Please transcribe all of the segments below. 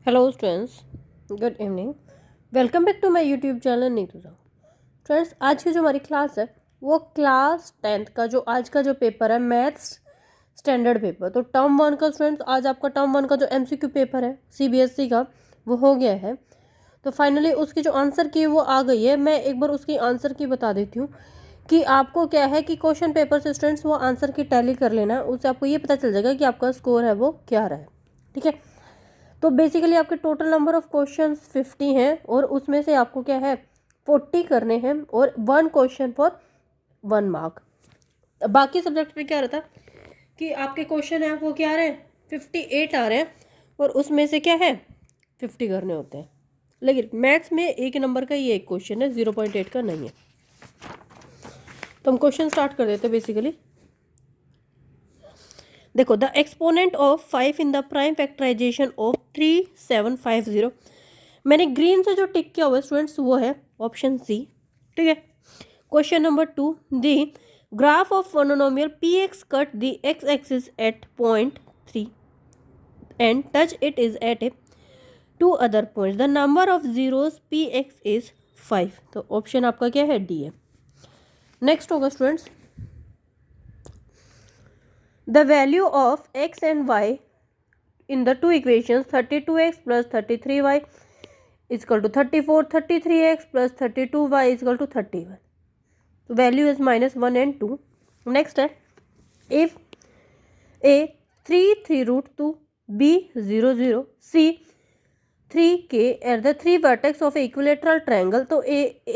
Hello students, good evening. Welcome back to my YouTube channel Neetu Sahu. Friends, आज की जो हमारी क्लास है वो क्लास 10th का जो आज का जो पेपर है मैथ्स स्टैंडर्ड पेपर, तो टर्म वन का स्टूडेंट्स आज आपका टर्म वन का जो एमसीक्यू पेपर है सीबीएसई का वो हो गया है। तो फाइनली उसकी जो आंसर की वो आ गई है। मैं एक बार उसकी आंसर की बता देती हूँ कि आपको क्या है कि क्वेश्चन पेपर से स्टूडेंट्स वो आंसर की टैली कर लेना है, उससे आपको ये पता चल जाएगा कि आपका स्कोर है वो क्या रहा है। ठीक है, तो बेसिकली आपके टोटल नंबर ऑफ क्वेश्चंस 50 हैं और उसमें से आपको क्या है 40 करने हैं और 1 क्वेश्चन फॉर 1 मार्क। बाकी सब्जेक्ट में क्या रहता है कि आपके क्वेश्चन हैं वो क्या आ रहे हैं 58 आ रहे हैं और उसमें से क्या है 50 करने होते हैं। लेकिन मैथ्स में एक नंबर का ये एक क्वेश्चन है, 0.8 का नहीं है। तो हम क्वेश्चन स्टार्ट कर देते हैं। बेसिकली देखो, the exponent of 5 in the prime factorisation of 3750। मैंने ग्रीन से जो टिक किया हुआ है स्टूडेंट्स वो है ऑप्शन सी। ठीक है, question number 2, the graph of monomial P X cut the X axis at point 3 and touch it is at a two other point, the number of zeros P X is 5। तो option आपका क्या है D है। Next होगा students, the value of x and y in the two equations 32x plus 33y is equal to 34, 33x plus 32y is equal to 31. So value is minus 1 and 2. Next है, if a 3 root 2, b 0 0, c 3k at the three vertex of equilateral triangle, तो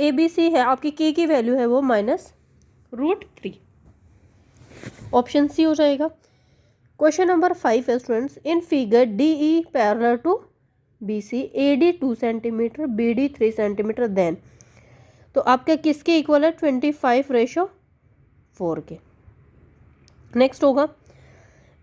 a b c है आपकी k की value है वो minus root 3। Option C हो जाएगा। Question number 5 है students, in figure D E parallel to B C, A D 2 centimetre, B D 3 centimetre, then तो आपके किसके इक्वल है 25/4 के। नेक्स्ट होगा,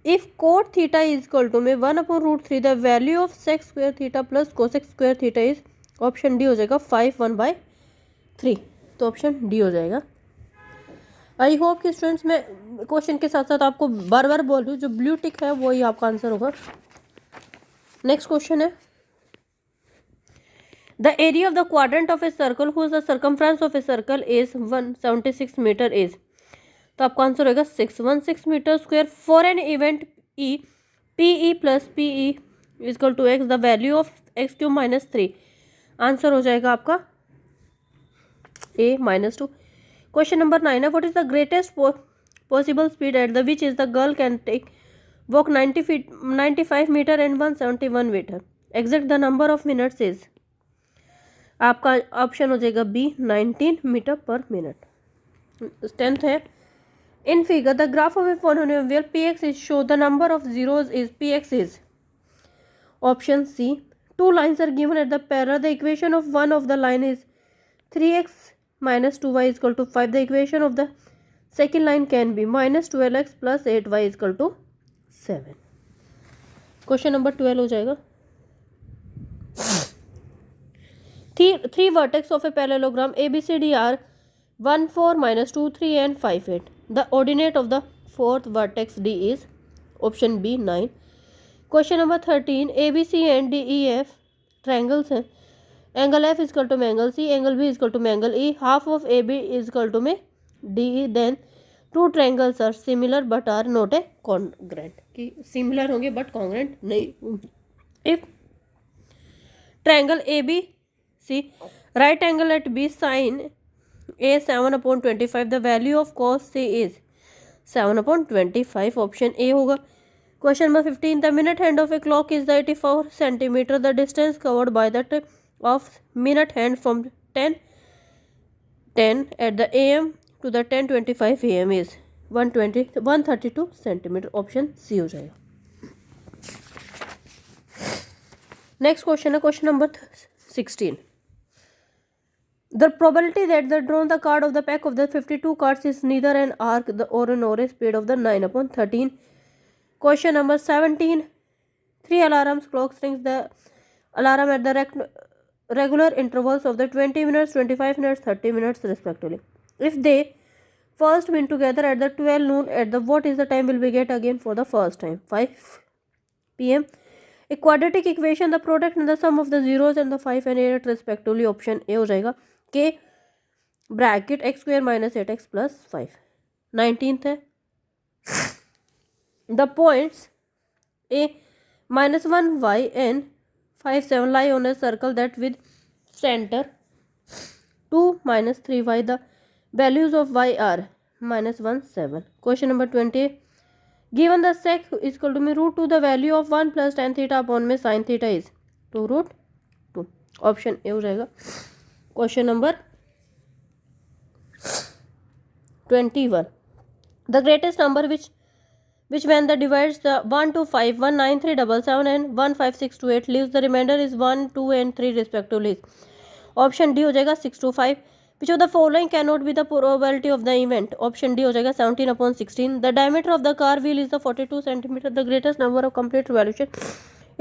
if cot theta is equal to में 1/√3 the value of sec square theta plus cosec square theta is, option D हो जाएगा 5/1/3। तो ऑप्शन डी हो जाएगा। आई होप कि स्टूडेंट्स मैं क्वेश्चन के साथ साथ आपको बार बार बोल रही हूँ, जो ब्लू टिक है वही आपका आंसर होगा। नेक्स्ट क्वेश्चन है, the area of the quadrant of a circle whose the circumference of a circle is 176 metre is, तो आपका आंसर होगा 616 metre square. For an event E P E plus P E is equal to X, the value of X cube minus 3, answer हो जाएगा आपका A -2। Question number 9 है, what is the greatest possible speed at the which is the girl can take walk 95 metre and 171 metre, exact the number of minutes is, आपका option हो जाएगा बी 19 metre per minute. 10th है, in figure the graph of a polynomial P X is show the number of zeros is P X is, option C. Two lines are given at the parallel, the equation of one of the line is 3x minus 2y is equal to 5. The equation of the second line can be minus 12x plus 8y is equal to 7. Question number 12 हो जाएगा, three vertex of a parallelogram ABCD are 1 4 minus 2 3 and 5 8. The ordinate of the fourth vertex D is, option B 9. Question number 13, ABC and DEF triangles हैं, angle F equal to में angle C, angle B equal to में angle E, half of A B equal to में D E, then two triangles are similar but are not a congruent, कि similar होंगे but congruent नहीं। If triangle A B C right angle at B, sine A 7/25, the value of cos C is 7/25, option A होगा। Question number 15, the minute hand of a clock is 84 centimetre, the distance covered by that of minute hand from 10 at the am to the 10:25 am is 132 centimetre, option C हो जाएगा। Next question है question number 16, the probability that the drawn the card of the pack of the 52 cards is neither an arc or an or a spade of the 9/13। Question number 17, 3 alarms clock rings the alarm at the regular intervals of the 20 minutes, 25 minutes, 30 minutes respectively. If they first win together at the 12 noon, at the what is the time will we get again for the first time 5 p.m. A quadratic equation the product and the sum of the zeros and the 5 and 8 respectively. Option A हो जाएगा के bracket X square minus 8x plus 5। 19th है the points A -1 y and 5 7 lie on a circle that with center 2 -3y। the values of y are -1 7। Question number 20, given the sec is equal to me root 2 the value of 1 plus tan theta upon में sin theta is 2 root 2। Option A हो जाएगा। Question number 21, the greatest number which when the divides the 1 to 5 1 9 3 7 7 and 1 5 6 2 8 leaves the remainder is 1 2 and 3 respectively। Option D हो जाएगा 6 to 5। Which of the following cannot be the probability of the event? Option D हो जाएगा 17/16। The diameter of the car wheel is the 42 centimeter। The greatest number of complete revolution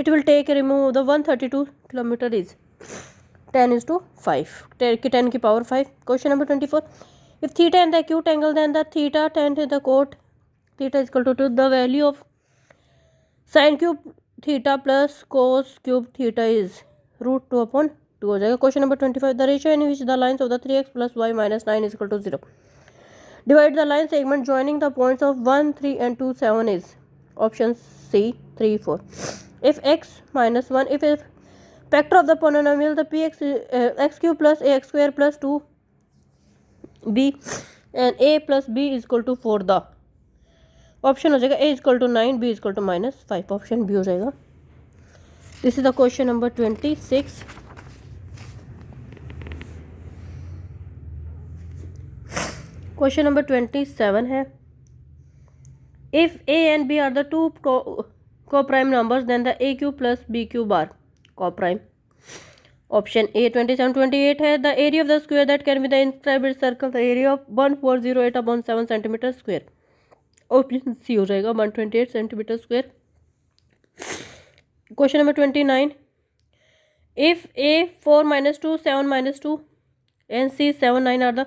it will take remove the 132 kilometer is 10:5 10 की power 5। Question number 24, if theta and the acute angle then the theta tan to the cot theta is equal to 2, the value of sin cube theta plus cos cube theta is root 2/2 हो जाएगा। Question number 25, the ratio in which the lines of the 3x plus y minus 9 is equal to 0, divide the line segment joining the points of 1 3 and 2 7 is option C 3 4। if x minus 1 if factor of the polynomial the px x cube plus ax square plus 2b and a plus b is equal to 4, the option हो जाएगा a is equal to 9 b is equal to -5। Option B हो जाएगा। This is the question number 26। Question number 27 है, if a and b are the two co-prime numbers then the a cube plus b cube are co-prime। Option A 27 28 है, the area of the square that can be the inscribed circle the area of 1408/7 centimetre square. Option C हो जाएगा 128 centimetre square. Question number 29, if a 4 -2 7 -2 and c 7 9 are the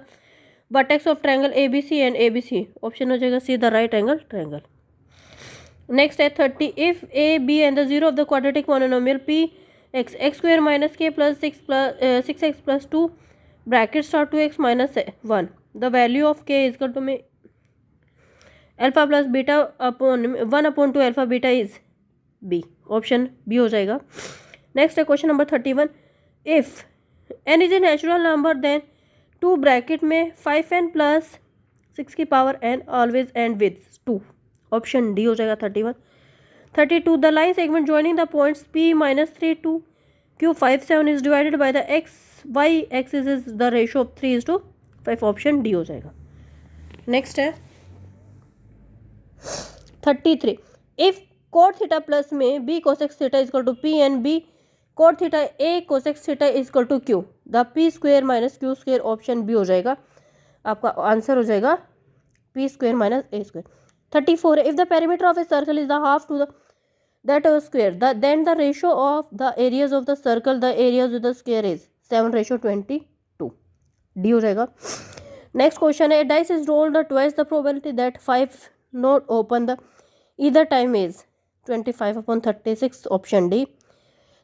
vertex of triangle ABC and ABC। Option हो जाएगा C the right angle triangle. Next है 30, if a b and the zero of the quadratic polynomial p x x square minus k plus 6x plus 2 bracket start 2x minus 1, the value of k is equal to me alpha plus beta upon 1/2 alpha beta is B. Option B हो जाएगा। Next है question number 31, if n is a natural number then 2 bracket में 5n plus 6 की power n always end with 2। Option D हो जाएगा 31। 32, the line segment joining the points p -3 2 q 5 7 is divided by the x y axis is the ratio of 3:5। Option D हो जाएगा। Next है 33, if cot theta plus में b cosec theta is equal to p and b cot theta a cosec theta is equal to q, the p square minus q square. Option B हो जाएगा, आपका answer हो जाएगा p square minus a square. 34 है, if the perimeter of a circle is the half to the that square then the ratio of the areas of the circle the areas of the square is 7:22। D हो जाएगा। Next question है, dice is rolled twice the probability that 5 not open the either time is 25/36। Option D.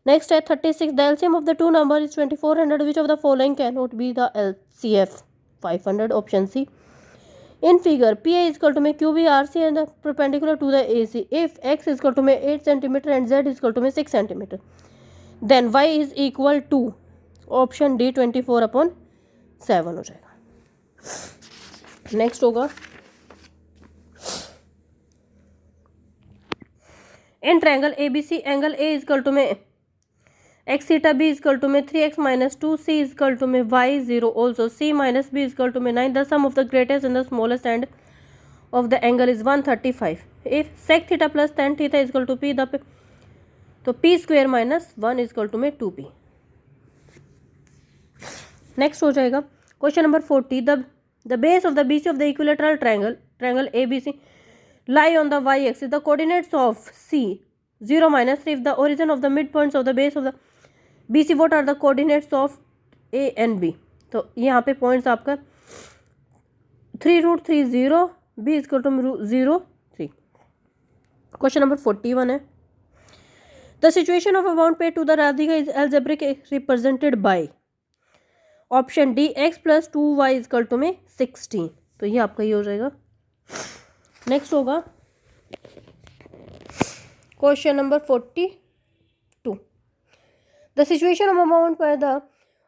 Next है 36, the LCM of the two numbers is 2400, which of the following cannot be the LCF 500। Option C. In figure PA is equal to में QB RC and the perpendicular to the AC if x is equal to में 8 cm and z is equal to में 6 cm then y is equal to option D 24/7 हो जाएगा। Next होगा in triangle ABC angle A is equal to में x theta b is equal to में 3x - 2 c is equal to में y 0 also c minus b is equal to में 9, the sum of the greatest and the smallest and of the angle is 135। If sec theta plus tan theta is equal to p तो p square minus 1 is equal to में 2p। Next हो जाएगा question number 40, the base of the BC of the equilateral triangle ABC lie on the y-axis. The coordinates of C 0 - 3 if the origin of the midpoints of the base of the BC. What are the coordinates of A and B? तो यहाँ पे points आपका 3√3 0 B is equal to 0 3। Question number 41 है, the situation of amount paid to the Radhika is algebraic represented by option D X plus 2y is equal to में 16। तो ये आपका ये हो जाएगा। नेक्स्ट होगा question number 42। The situation of amount by the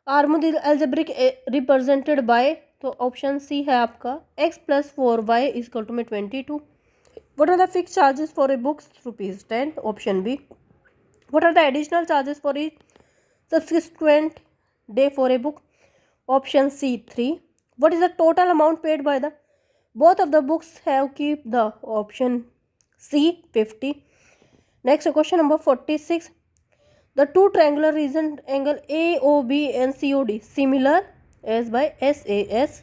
armoured algebraic represented by, तो option C है आपका x plus 4y is equal to में 22। What are the fixed charges for a book? ₹10. Option B. What are the additional charges for each subsequent day for a book? Option C 3. What is the total amount paid by the both of the books have keep the option C 50. Next question number 46. The two triangular region angle AOB and COD similar as by SAS.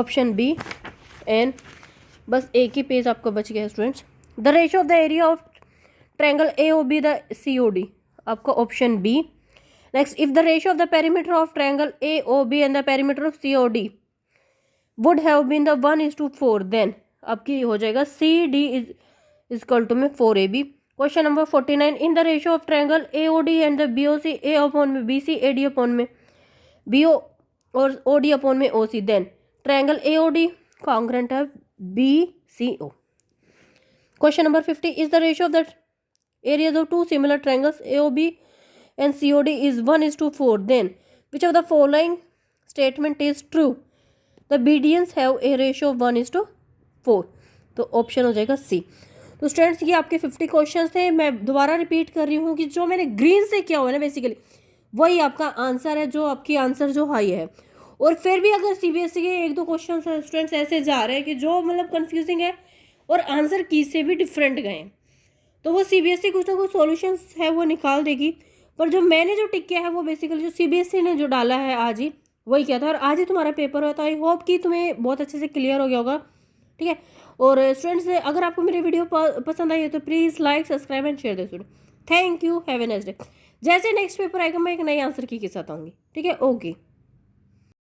Option B. And बस एक ही page आपका बच गया students. The ratio of the area of triangle AOB the COD आपका option B. Next, if the ratio of the perimeter of triangle AOB and the perimeter of COD would have been the 1:4, then आपकी हो जाएगा CD is equal to में 4AB। Question number 49। In the ratio of triangle AOD and the BOC A upon में BC AD upon में BO और OD upon में OC, then triangle AOD congruent है BCO। Question number 50 is the ratio of the areas of two similar triangles AOB and COD is 1:4, then which of the following statement is true? The medians have a ratio of 1:4, तो option हो जाएगा सी। तो students ये आपके 50 question थे। मैं दोबारा repeat कर रही हूँ कि जो मैंने ग्रीन से किया हुआ है ना बेसिकली वही आपका आंसर है, जो आपकी आंसर जो हाई है। और फिर भी अगर CBSE के एक दो क्वेश्चन स्टूडेंट्स ऐसे जा रहे हैं कि जो मतलब कंफ्यूजिंग है और आंसर की से भी डिफरेंट गए हैं, तो वो CBSE कुछ ना कुछ सॉल्यूशंस है वो निकाल देगी। पर जो मैंने जो टिक किया है वो बेसिकली जो CBSE ने जो डाला है आज ही वही किया था, और आज ही तुम्हारा पेपर हुआ था। आई होप कि तुम्हें बहुत अच्छे से क्लियर हो गया होगा, ठीक है। और स्टूडेंट्स अगर आपको मेरी वीडियो पसंद आई है तो please like subscribe and share this video. Thank you, have a nice day. जैसे नेक्स्ट पेपर आएगा मैं एक नए आंसर की के साथ आऊँगी, ठीक है। ओके।